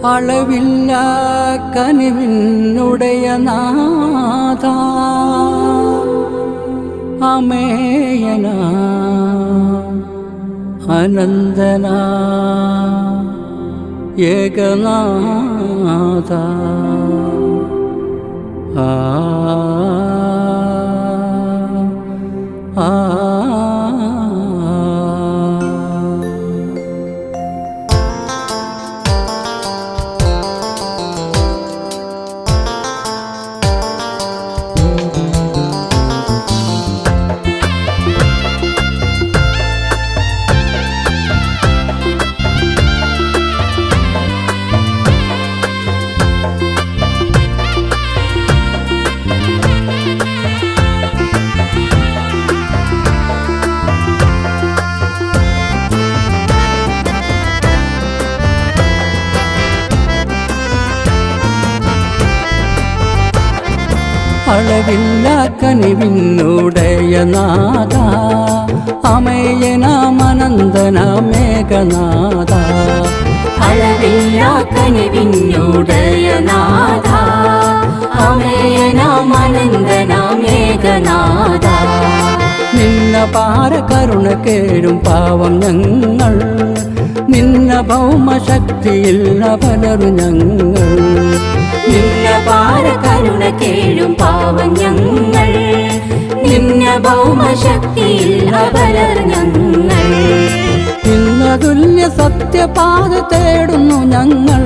അളവില്ല കനിവിനുടയ നാഥ അമേയന അനന്തന ഏകനാഥ ആ അളവില്ല കനിവിനുടയ നാഥ അമേയനാമനന്ദന മേഘനാഥ അളവില്ല കനിവിനുടയ നാഥ അമേയനാമനന്ദന മേഘനാഥ നിന്ന പാര കരുണ കേഴും പാവം ഞങ്ങൾ നിന്ന ഭൗമശക്തിയിൽ അവലറു ഞങ്ങൾ നിന്ന പാര കരുണ കേഴും പാവം ഞങ്ങൾ നിന്ന ഭൗമശക്തിയിൽ അബലർ ഞങ്ങൾ നിന്നതുല്യ സത്യപാത തേടുന്നു ഞങ്ങൾ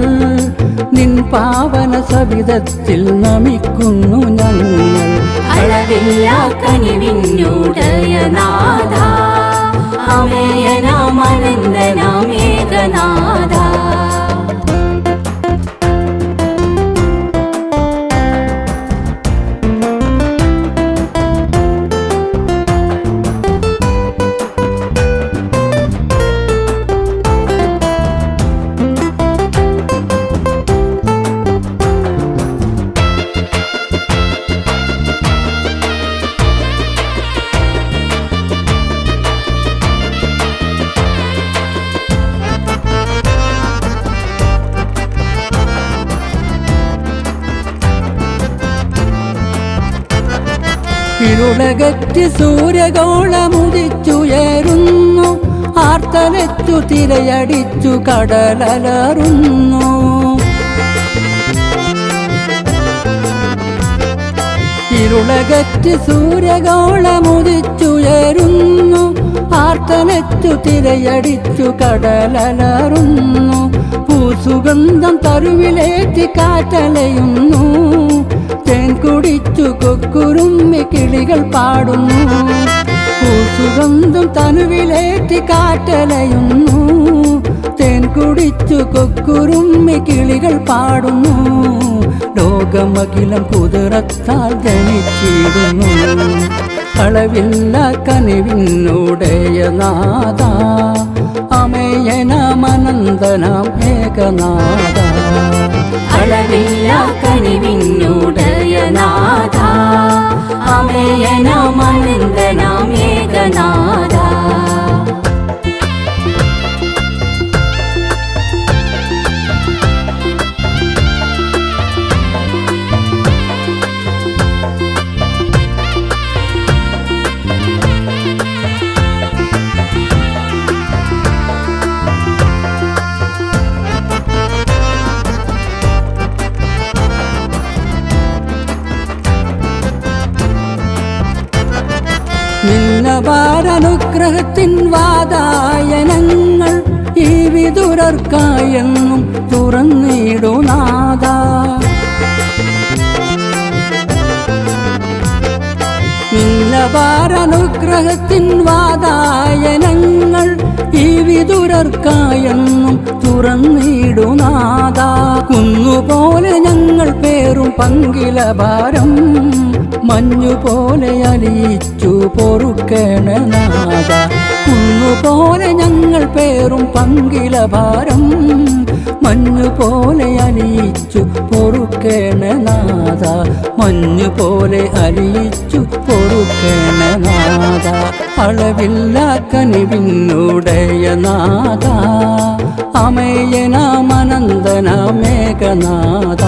നിൻ പാവന സവിധത്തിൽ നമിക്കുന്നു ഞങ്ങൾ അളവില്ല കനിവിനുടയ നാഥ അമേയനാമനന്ദന മേഘനാഥ ഇരുളകറ്റി സൂര്യഗോളമുദിച്ചുയരുന്നു ആർത്തലച്ചു തിരയടിച്ചു കടലലറുന്നു ഇരുളകറ്റി സൂര്യഗോളമുദിച്ചുയരുന്നു ആർത്തലച്ചു തിരയടിച്ചു കടലലറുന്നു പൂസുഗന്ധം തരുവിലേറ്റി കാറ്റലയുന്നു തേൻ കുടിച്ചു കൊക്കുരുമ്മി കിളികൾ പാടുന്നു പൂസുഗന്ധം തനുവിലേറ്റി കാറ്റലയുന്നു തേൻ കുടിച്ചു കൊക്കുരുമ്മി കിളികൾ പാടുന്നു ലോകമഖിലം കുതിരത്താൽ ജനിച്ചിടുന്നു അളവില്ല കനിവിനുടയ നാഥ അമേയനാമനന്ദനാം ഏകനാഥ അളവില്ല കനിവിനുടയ നാഥ അമേയനാമനന്ദന മേഘനാഥ നിന്നവാരനുഗ്രഹത്തിൻ വാതായനങ്ങൾ ഈ വിദുരർക്കായെന്നും തുറന്നിടുനാഥ നിന്നവാരനുഗ്രഹത്തിൻ വാതായനങ്ങൾ ഈ വിദുരർക്കായെന്നും തുറന്നിടുനാഥ കുന്നുപോലെ ഞങ്ങൾ പേറും പങ്കില ഭാരം മഞ്ഞുപോലെ അലിയിച്ചു പൊറുക്കണനാഥ കുന്നുപോലെ ഞങ്ങൾ പേറും പങ്കില ഭാരം മഞ്ഞുപോലെ അലിയിച്ചു പൊറുക്കണനാഥ മഞ്ഞുപോലെ അലിയിച്ചു പൊറുക്കണനാഥ അളവില്ല കനിവിനുടയ നാഥ അമേയനാമനന്ദന നാഥ.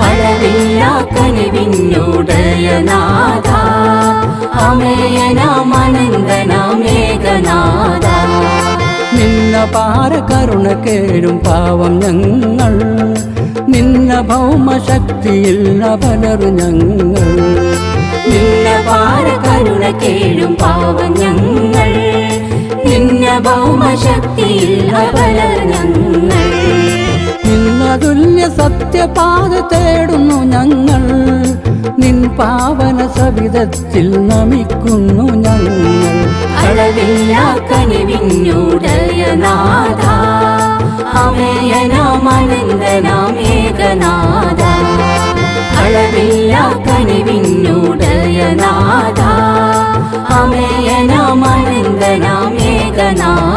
അളവില്ല കനിവിന്നുടയനാഥ അമേയനാം അനന്തനാം ഏകനാഥ. നിന്ന പാര കരുണ കേഴും പാവം ഞങ്ങൾ, നിന്ന ഭൗമശക്തിയിൽ അപലറു ഞങ്ങൾ. നിന്ന പാര കരുണ കേഴും പാവം ഞങ്ങൾ, നിന്ന ഭൗമശക്തിയിൽ അപലർ ഞങ്ങൾ. നിന്ന തുല്യ സത്യപാത തേടുന്നു ഞങ്ങൾ, നിൻ പാവന സവിധത്തിൽ നമിക്കുന്നു ഞങ്ങൾ. അളവില്ല കനിവിന്നുടയനാഥ അമേയനാം അനന്തനാം ഏകനാഥ. അളവില്ല കനിവിന്നുടയനാഥ അമേയനാം അനന്തനാം ഏകനാഥ.